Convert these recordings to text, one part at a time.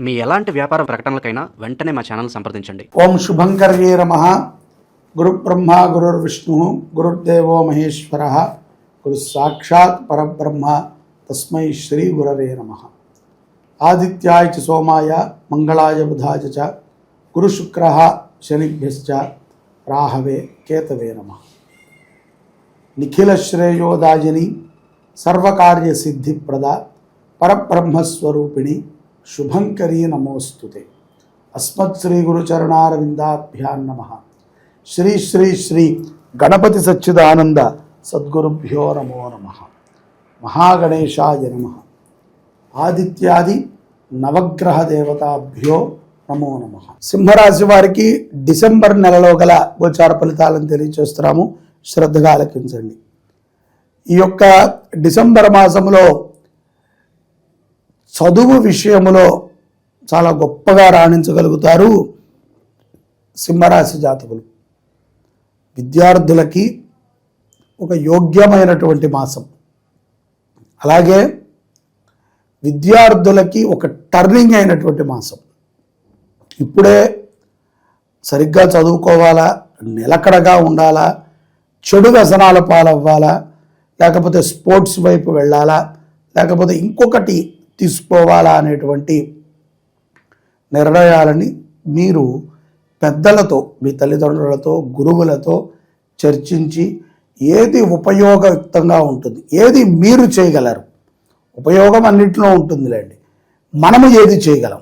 మీ ఎలాంటి వ్యాపార ప్రకటనలకైనా వెంటనే మా ఛానల్ సంప్రదించండి. ఓం శుభంకర్యే నమః. గురు బ్రహ్మ గురుర్విష్ణు గురుర్దేవో మహేశ్వర గురు సాక్షాత్ పరబ్రహ్మ తస్మై శ్రీ గురవే నమః. ఆదిత్యాయ చ సోమాయ మంగళాయ బుధాయ చ గురు శుక్రః శనిభ్యశ్చ రాహవే కేతవే నమః. నిఖిల శ్రేయోదాయిని సర్వకార్య సిద్ధిప్రద పరబ్రహ్మస్వరూపిణి శుభంకరీ నమోస్తుతే. అస్మత్ శ్రీ గురుచరణారవిందాభ్యాం నమః. శ్రీ శ్రీ శ్రీ గణపతి సచ్చిదానంద సద్గురుభ్యో నమో నమః. మహాగణేశాయ నమః. ఆదిత్యాది నవగ్రహ దేవతాభ్యో నమో నమః. సింహరాశి వారికి డిసెంబర్ నెలలో గల గోచార ఫలితాలను తెలియజేస్తున్నాము. శ్రద్ధగా ఆలకించండి. ఈ యొక్క డిసెంబర్ మాసంలో చదువు విషయంలో చాలా గొప్పగా రాణించగలుగుతారు సింహరాశి జాతకులు. విద్యార్థులకి ఒక యోగ్యమైనటువంటి మాసం, అలాగే విద్యార్థులకి ఒక టర్నింగ్ అయినటువంటి మాసం. ఇప్పుడే సరిగ్గా చదువుకోవాలా, నిలకడగా ఉండాలా, చెడు వ్యసనాల పాలవ్వాలా, లేకపోతే స్పోర్ట్స్ వైపు వెళ్ళాలా, లేకపోతే ఇంకొకటి తీసుకోవాలా అనేటువంటి నిర్ణయాలని మీరు పెద్దలతో, మీ తల్లిదండ్రులతో, గురువులతో చర్చించి ఏది ఉపయోగయుక్తంగా ఉంటుంది, ఏది మీరు చేయగలరు. ఉపయోగం అన్నింటిలో ఉంటుందిలేండి, మనము ఏది చేయగలం.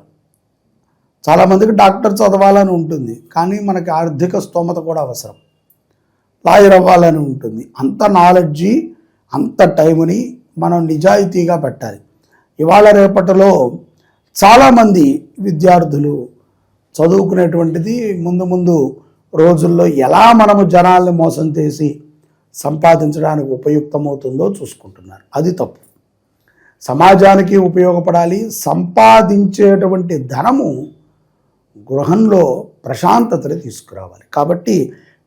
చాలామందికి డాక్టర్ చదవాలని ఉంటుంది, కానీ మనకి ఆర్థిక స్తోమత కూడా అవసరం. లాయర్ అవ్వాలని ఉంటుంది. అంత నాలెడ్జి, అంత టైంని మనం నిజాయితీగా పెట్టాలి. ఇవాళ రేపటిలో చాలామంది విద్యార్థులు చదువుకునేటువంటిది ముందు ముందు రోజుల్లో ఎలా మనము జనాల్ని మోసం చేసి సంపాదించడానికి ఉపయుక్తమవుతుందో చూసుకుంటున్నారు. అది తప్పు. సమాజానికి ఉపయోగపడాలి. సంపాదించేటువంటి ధనము గృహంలో ప్రశాంతతని తీసుకురావాలి. కాబట్టి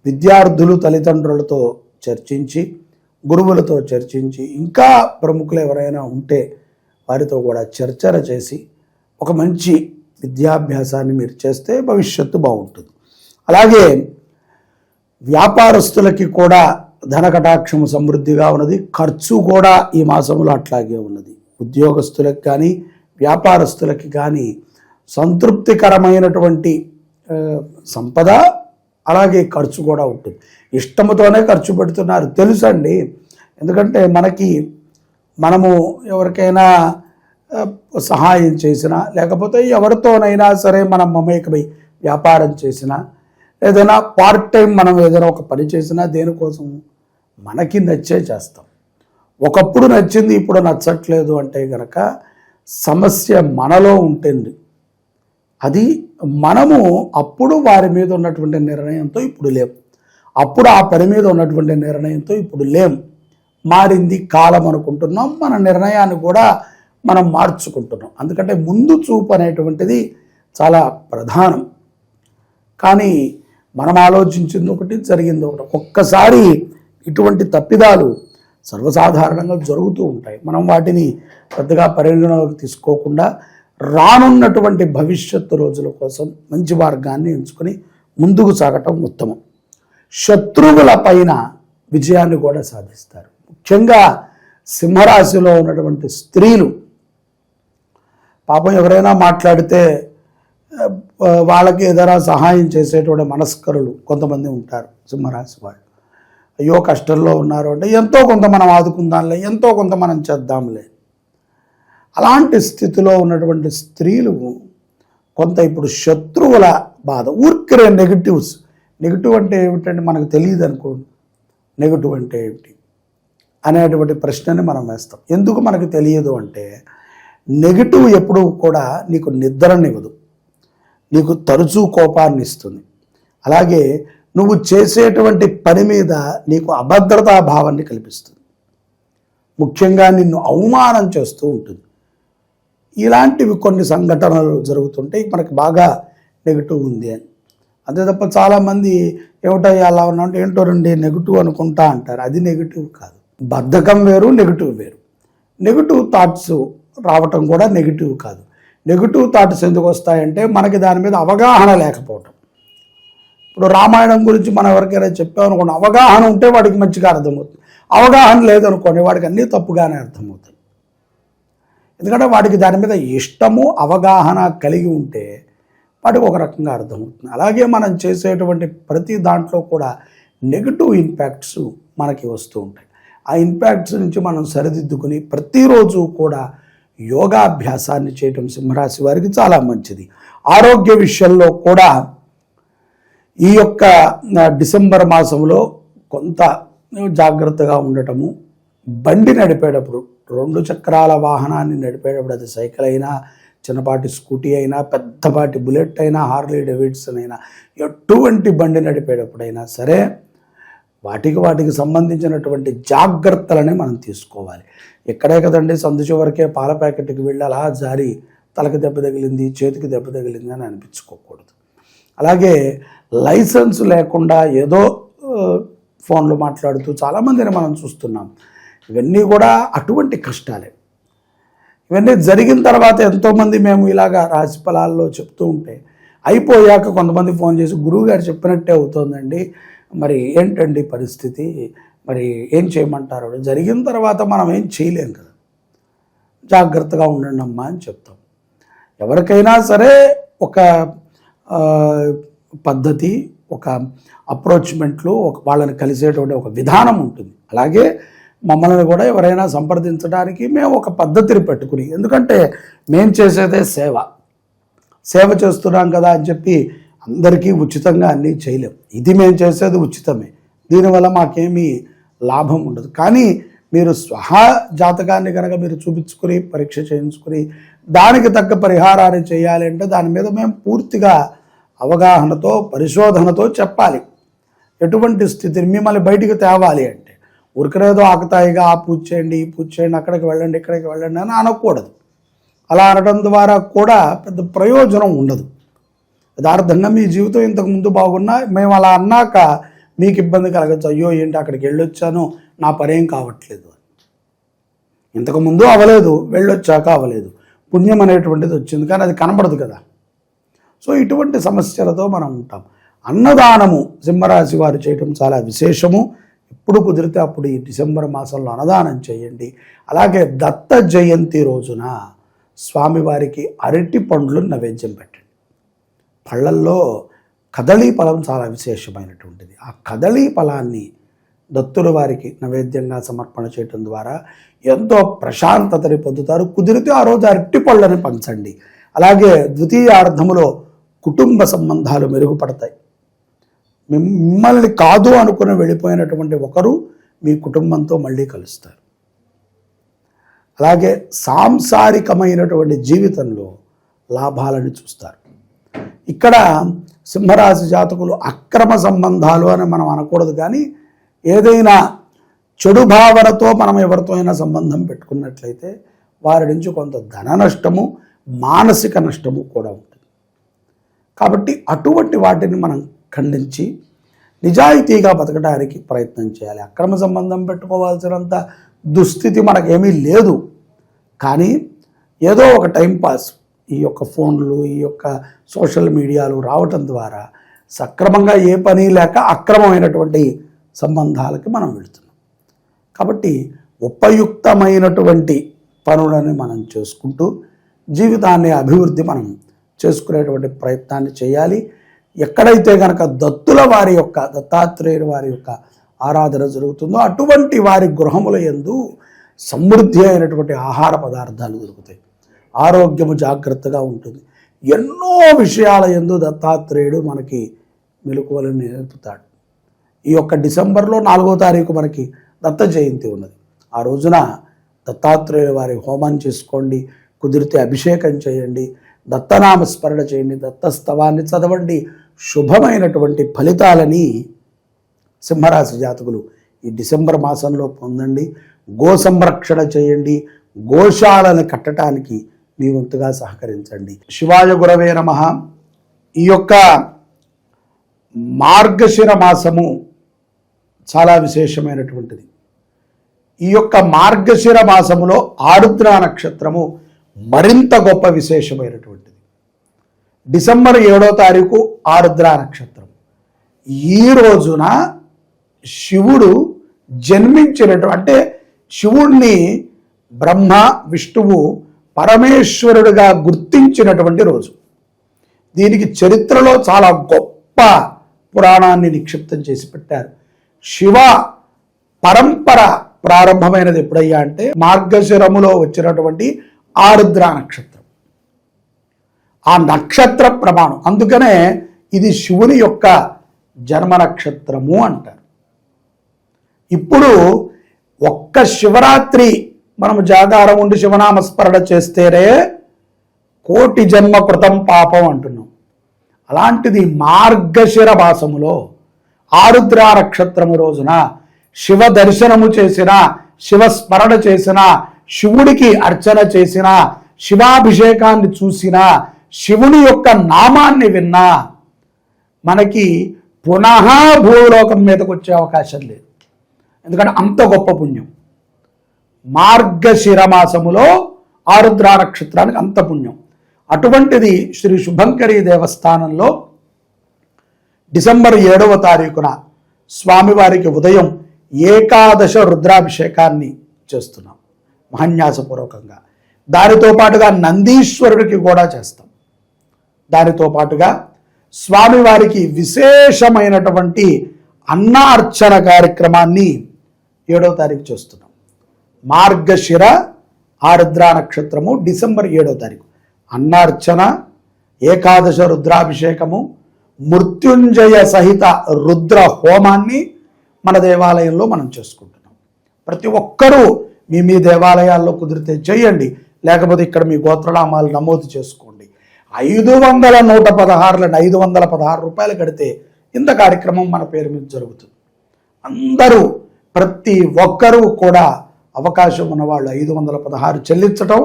విద్యార్థులు తల్లిదండ్రులతో చర్చించి, గురువులతో చర్చించి, ఇంకా ప్రముఖులు ఎవరైనా ఉంటే వారితో కూడా చర్చలు చేసి ఒక మంచి విద్యాభ్యాసాన్ని మీరు చేస్తే భవిష్యత్తు బాగుంటుంది. అలాగే వ్యాపారస్తులకి కూడా ధన కటాక్షము సమృద్ధిగా ఉన్నది. ఖర్చు కూడా ఈ మాసంలో అట్లాగే ఉన్నది. ఉద్యోగస్తులకు కానీ వ్యాపారస్తులకి కానీ సంతృప్తికరమైనటువంటి సంపద, అలాగే ఖర్చు కూడా ఉంటుంది. ఇష్టంతోనే ఖర్చు పెడుతున్నారు, తెలుసండి. ఎందుకంటే మనము ఎవరికైనా సహాయం చేసినా, లేకపోతే ఎవరితోనైనా సరే మనం మమేకమై వ్యాపారం చేసినా, ఏదైనా పార్ట్ టైం మనం ఏదైనా ఒక పని చేసినా దేనికోసం మనకి నచ్చే చేస్తాం. ఒకప్పుడు నచ్చింది ఇప్పుడు నచ్చట్లేదు అంటే కనుక సమస్య మనలో ఉంటుంది. అది మనము అప్పుడు వారి మీద ఉన్నటువంటి నిర్ణయంతో ఇప్పుడు లేం, అప్పుడు ఆ పని మీద ఉన్నటువంటి నిర్ణయంతో ఇప్పుడు లేం. మారింది కాలం అనుకుంటున్నాం. మన నిర్ణయాన్ని కూడా మనం మార్చుకుంటున్నాం. అందుకంటే ముందు చూపు అనేటువంటిది చాలా ప్రధానం. కానీ మనం ఆలోచించింది ఒకటి, జరిగింది ఒకటి. ఒక్కసారి ఇటువంటి తప్పిదాలు సర్వసాధారణంగా జరుగుతూ ఉంటాయి. మనం వాటిని పెద్దగా పరిగణలోకి తీసుకోకుండా రానున్నటువంటి భవిష్యత్తు రోజుల కోసం మంచి మార్గాన్ని ఎంచుకొని ముందుకు సాగటం ఉత్తమం. శత్రువుల పైన విజయాన్ని కూడా సాధిస్తారు. ముఖ్యంగా సింహరాశిలో ఉన్నటువంటి స్త్రీలు పాపం ఎవరైనా మాట్లాడితే వాళ్ళకి ఏదైనా సహాయం చేసేటువంటి మనస్కరులు కొంతమంది ఉంటారు సింహరాశి వాళ్ళు. అయ్యో కష్టంలో ఉన్నారు అంటే ఎంతో కొంత మనం ఆదుకుందాంలే, ఎంతో కొంత మనం చేద్దాంలే. అలాంటి స్థితిలో ఉన్నటువంటి స్త్రీలు కొంత ఇప్పుడు శత్రువుల బాధ, ఊరికే నెగిటివ్ అంటే ఏమిటంటే మనకు తెలియదు అనుకోండి. నెగిటివ్ అంటే ఏమిటి అనేటువంటి ప్రశ్నని మనం వేస్తాం. ఎందుకు మనకు తెలియదు అంటే నెగిటివ్ ఎప్పుడు కూడా నీకు నిద్రనివ్వదు, నీకు తరచూ కోపాన్ని ఇస్తుంది. అలాగే నువ్వు చేసేటువంటి పని మీద నీకు అభద్రతా భావాన్ని కల్పిస్తుంది. ముఖ్యంగా నిన్ను అవమానం చేస్తూ ఉంటుంది. ఇలాంటివి కొన్ని సంఘటనలు జరుగుతుంటే మనకి బాగా నెగిటివ్ ఉంది అని. అంతే తప్ప చాలామంది ఏమిటయ్యా అలా ఉన్నా అంటే ఏంటో రండి నెగిటివ్ అనుకుంటా అంటారు. అది నెగిటివ్ కాదు. బద్ధకం వేరు, నెగిటివ్ వేరు. నెగిటివ్ థాట్స్ రావటం కూడా నెగిటివ్ కాదు. నెగిటివ్ థాట్స్ ఎందుకు వస్తాయంటే మనకి దాని మీద అవగాహన లేకపోవటం. ఇప్పుడు రామాయణం గురించి మనం ఎవరికైనా చెప్పామనుకోండి, అవగాహన ఉంటే వాడికి మంచిగా అర్థమవుతుంది. అవగాహన లేదనుకోండి వాడికి అన్నీ తప్పుగానే అర్థమవుతాయి. ఎందుకంటే వాడికి దాని మీద ఇష్టము అవగాహన కలిగి ఉంటే వాటికి ఒక రకంగా అర్థమవుతుంది. అలాగే మనం చేసేటువంటి ప్రతి దాంట్లో కూడా నెగిటివ్ ఇంపాక్ట్స్ మనకి వస్తూ ఉంటాయి. ఆ ఇంపాక్ట్స్ నుంచి మనం సరిదిద్దుకుని ప్రతిరోజు కూడా యోగాభ్యాసాన్ని చేయటం సింహరాశి వారికి చాలా మంచిది. ఆరోగ్య విషయంలో కూడా ఈ యొక్క డిసెంబర్ మాసంలో కొంత జాగ్రత్తగా ఉండటము, బండి నడిపేటప్పుడు 2 చక్రాల వాహనాన్ని నడిపేటప్పుడు, అది సైకిల్ అయినా చిన్నపాటి స్కూటీ అయినా పెద్దపాటి బుల్లెట్ అయినా హార్లీ డేవిడ్సన్ అయినా ఎటువంటి బండి నడిపేటప్పుడైనా సరే వాటికి సంబంధించినటువంటి జాగ్రత్తలనే మనం తీసుకోవాలి. ఎక్కడే కదండి సందు చివరికే పాల ప్యాకెట్కి వెళ్ళి అలా జారి తలకి దెబ్బ తగిలింది, చేతికి దెబ్బ తగిలింది అని అనిపించుకోకూడదు. అలాగే లైసెన్స్ లేకుండా ఏదో ఫోన్లు మాట్లాడుతూ చాలామందిని మనం చూస్తున్నాం. ఇవన్నీ కూడా అటువంటి కష్టాలే. ఇవన్నీ జరిగిన తర్వాత ఎంతోమంది మేము ఇలాగా రాశి ఫలాల్లో చెప్తూ ఉంటే అయిపోయాక కొంతమంది ఫోన్ చేసి గురువుగారు చెప్పినట్టే అవుతోందండి, మరి ఏంటండి పరిస్థితి, మరి ఏం చేయమంటారు? జరిగిన తర్వాత మనం ఏం చేయలేం కదా, జాగ్రత్తగా ఉండండి అమ్మా అని చెప్తాం. ఎవరికైనా సరే ఒక పద్ధతి, ఒక అప్రోచ్మెంట్లు, వాళ్ళని కలిసేటువంటి ఒక విధానం ఉంటుంది. అలాగే మమ్మల్ని కూడా ఎవరైనా సంప్రదించడానికి మేము ఒక పద్ధతిని పెట్టుకుని, ఎందుకంటే మేము చేసేదే సేవ చేస్తున్నాం కదా అని చెప్పి అందరికీ ఉచితంగా అన్నీ చేయలేం. ఇది మేము చేసేది ఉచితమే, దీనివల్ల మాకేమీ లాభం ఉండదు. కానీ మీరు స్వహా జాతకాన్ని కనుక మీరు చూపించుకుని పరీక్ష చేయించుకుని దానికి తగ్గ పరిహారాన్ని చేయాలి అంటే దాని మీద మేము పూర్తిగా అవగాహనతో పరిశోధనతో చెప్పాలి. ఎటువంటి స్థితిని మిమ్మల్ని బయటికి తేవాలి అంటే ఉరికనేదో ఆకతాయిగా ఆ పూజ చేయండి, ఈ పూజ చేయండి, అక్కడికి వెళ్ళండి, ఇక్కడికి వెళ్ళండి అని అనకూడదు. అలా అనడం ద్వారా కూడా పెద్ద ప్రయోజనం ఉండదు. యథార్థంగా మీ జీవితం ఇంతకుముందు బాగున్నా మేము అలా అన్నాక మీకు ఇబ్బంది కలగచ్చు. అయ్యో ఏంటి అక్కడికి వెళ్ళొచ్చాను, నా పనేం కావట్లేదు. ఇంతకుముందు అవ్వలేదు, వెళ్ళొచ్చాక అవ్వలేదు, పుణ్యం అనేటువంటిది వచ్చింది కానీ అది కనబడదు కదా. సో ఇటువంటి సమస్యలతో మనం ఉంటాం. అన్నదానము సింహరాశి వారు చేయటం చాలా విశేషము. ఎప్పుడు కుదిరితే అప్పుడు ఈ డిసెంబర్ మాసంలో అన్నదానం చేయండి. అలాగే దత్త జయంతి రోజున స్వామివారికి అరటి పండ్లు నైవేద్యం పెట్టండి. పళ్ళల్లో కదళీ ఫలం చాలా విశేషమైనటువంటిది. ఆ కదళీ ఫలాన్ని దత్తుల వారికి నైవేద్యంగా సమర్పణ చేయటం ద్వారా ఎంతో ప్రశాంతతని పొందుతారు. కుదిరితే ఆ రోజు అరటి పళ్ళని పంచండి. అలాగే ద్వితీయార్థములో కుటుంబ సంబంధాలు మెరుగుపడతాయి. మిమ్మల్ని కాదు అనుకుని వెళ్ళిపోయినటువంటి ఒకరు మీ కుటుంబంతో మళ్ళీ కలుస్తారు. అలాగే సాంసారికమైనటువంటి జీవితంలో లాభాలను చూస్తారు. ఇక్కడ సింహరాశి జాతకులు అక్రమ సంబంధాలు అని మనం అనకూడదు, కానీ ఏదైనా చెడు భావనతో మనం ఎవరితో అయినా సంబంధం పెట్టుకున్నట్లయితే వారి నుంచి కొంత ధన నష్టము, మానసిక నష్టము కూడా ఉంటుంది. కాబట్టి అటువంటి వాటిని మనం ఖండించి నిజాయితీగా బతకడానికి ప్రయత్నం చేయాలి. అక్రమ సంబంధం పెట్టుకోవాల్సినంత దుస్థితి మనకేమీ లేదు, కానీ ఏదో ఒక టైంపాస్ ఈ యొక్క ఫోన్లు, ఈ యొక్క సోషల్ మీడియాలు రావటం ద్వారా సక్రమంగా ఏ పని లేక అక్రమమైనటువంటి సంబంధాలకి మనం వెళుతున్నాం. కాబట్టి ఉపయుక్తమైనటువంటి పనులని మనం చేసుకుంటూ జీవితాన్ని అభివృద్ధి మనం చేసుకునేటువంటి ప్రయత్నాన్ని చేయాలి. ఎక్కడైతే కనుక దత్తుల వారి యొక్క, దత్తాత్రేయుల వారి యొక్క ఆరాధన జరుగుతుందో అటువంటి వారి గృహముల యందు సమృద్ధి అయినటువంటి ఆహార పదార్థాలు దొరుకుతాయి. ఆరోగ్యము జాగ్రత్తగా ఉంటుంది. ఎన్నో విషయాల యందు దత్తాత్రేయుడు మనకి మెలకువలను నేర్పుతాడు. ఈ యొక్క డిసెంబర్లో 4వ తారీఖు మనకి దత్త జయంతి ఉన్నది. ఆ రోజున దత్తాత్రేయుల వారి హోమం చేసుకోండి, కుదిరితే అభిషేకం చేయండి, దత్తనామ స్మరణ చేయండి, దత్తస్తవాన్ని చదవండి. శుభమైనటువంటి ఫలితాలని సింహరాశి జాతకులు ఈ డిసెంబర్ మాసంలో పొందండి. గో సంరక్షణ చేయండి. గోశాలను కట్టడానికి మీ వంతుగా సహకరించండి. శివాయ గురవే నమః. ఈ యొక్క మార్గశిర మాసము చాలా విశేషమైనటువంటిది. ఈ యొక్క మార్గశిర మాసములో ఆరుద్ర నక్షత్రము మరింత గొప్ప విశేషమైనటువంటిది. డిసెంబర్ 7వ తారీఖు ఆరుద్ర నక్షత్రం. ఈ రోజున శివుడు జన్మించినటువంటి, అంటే శివుడిని బ్రహ్మ విష్ణువు పరమేశ్వరుడిగా గుర్తించినటువంటి రోజు. దీనికి చరిత్రలో చాలా గొప్ప పురాణాన్ని నిక్షిప్తం చేసి పెట్టారు. శివ పరంపర ప్రారంభమైనది ఎప్పుడయ్యా అంటే మార్గశిరములో వచ్చినటువంటి ఆరుద్ర నక్షత్రం. ఆ నక్షత్ర ప్రమాణం, అందుకనే ఇది శివుని యొక్క జన్మ నక్షత్రము అంటారు. ఇప్పుడు ఒక్క శివరాత్రి మనము జాగారం ఉండి శివనామస్మరణ చేస్తేనే కోటి జన్మ కృతం పాపం అంటున్నాం. అలాంటిది మార్గశిర మాసములో ఆరుద్ర నక్షత్రము రోజున శివ దర్శనము చేసిన, శివ స్మరణ చేసిన, శివుడికి అర్చన చేసిన, శివాభిషేకాన్ని చూసిన, శివుని యొక్క నామాన్ని విన్నా మనకి పునః భూలోకం మీదకి వచ్చే అవకాశం లేదు. ఎందుకంటే అంత గొప్ప పుణ్యం. మార్గశిర మాసములో ఆరుద్ర నక్షత్రానికి అంత పుణ్యం. అటువంటిది శ్రీ శుభంకరి దేవస్థానంలో డిసెంబర్ 7వ తారీఖున స్వామివారికి ఉదయం ఏకాదశ రుద్రాభిషేకాన్ని చేస్తున్నాం మహాన్యాసపూర్వకంగా. దానితో పాటుగా నందీశ్వరుడికి కూడా చేస్తాం. దానితో పాటుగా స్వామివారికి విశేషమైనటువంటి అన్నార్చన కార్యక్రమాన్ని 7వ తారీఖు చేస్తున్నాం. మార్గశిర ఆరుద్ర నక్షత్రము డిసెంబర్ 7వ తారీఖు అన్నార్చన, ఏకాదశ రుద్రాభిషేకము, మృత్యుంజయ సహిత రుద్ర హోమాన్ని మన దేవాలయంలో మనం చేసుకుంటున్నాం. ప్రతి ఒక్కరూ మీ మీ దేవాలయాల్లో కుదిరితే చేయండి, లేకపోతే ఇక్కడ మీ గోత్రనామాలు నమోదు చేసుకోండి. 516 రూపాయలు కడితే ఇంత కార్యక్రమం మన పేరు మీద జరుగుతుంది. అందరూ ప్రతి ఒక్కరూ కూడా అవకాశం ఉన్నవాళ్ళు 516 చెల్లించటం,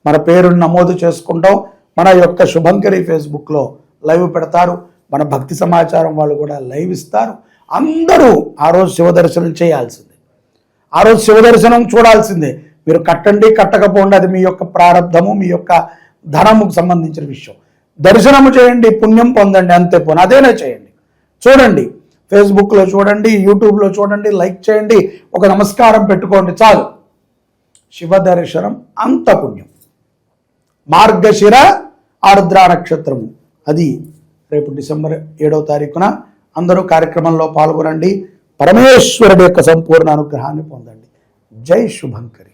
మన పేరును నమోదు చేసుకుంటాం. మన యొక్క శుభంకరి ఫేస్బుక్లో లైవ్ పెడతారు, మన భక్తి సమాచారం వాళ్ళు కూడా లైవ్ ఇస్తారు. అందరూ ఆ రోజు శివదర్శనం చేయాల్సిందే, ఆ రోజు శివదర్శనం చూడాల్సిందే. మీరు కట్టండి కట్టకపోండి, అది మీ యొక్క ప్రారంధము, మీ యొక్క ధనముకు సంబంధించిన విషయం. దర్శనము చేయండి, పుణ్యం పొందండి, అంతే పోను అదేనే చేయండి. చూడండి, ఫేస్బుక్లో చూడండి, యూట్యూబ్లో చూడండి, లైక్ చేయండి, ఒక నమస్కారం పెట్టుకోండి, చాలు. శివ దర్శనం అంత పుణ్యం. మార్గశిర ఆరుద్ర నక్షత్రము అది రేపు డిసెంబర్ 7వ తారీఖున. అందరూ కార్యక్రమంలో పాల్గొనండి, పరమేశ్వరుడి యొక్క సంపూర్ణ అనుగ్రహాన్ని పొందండి. జై శుభంకరి.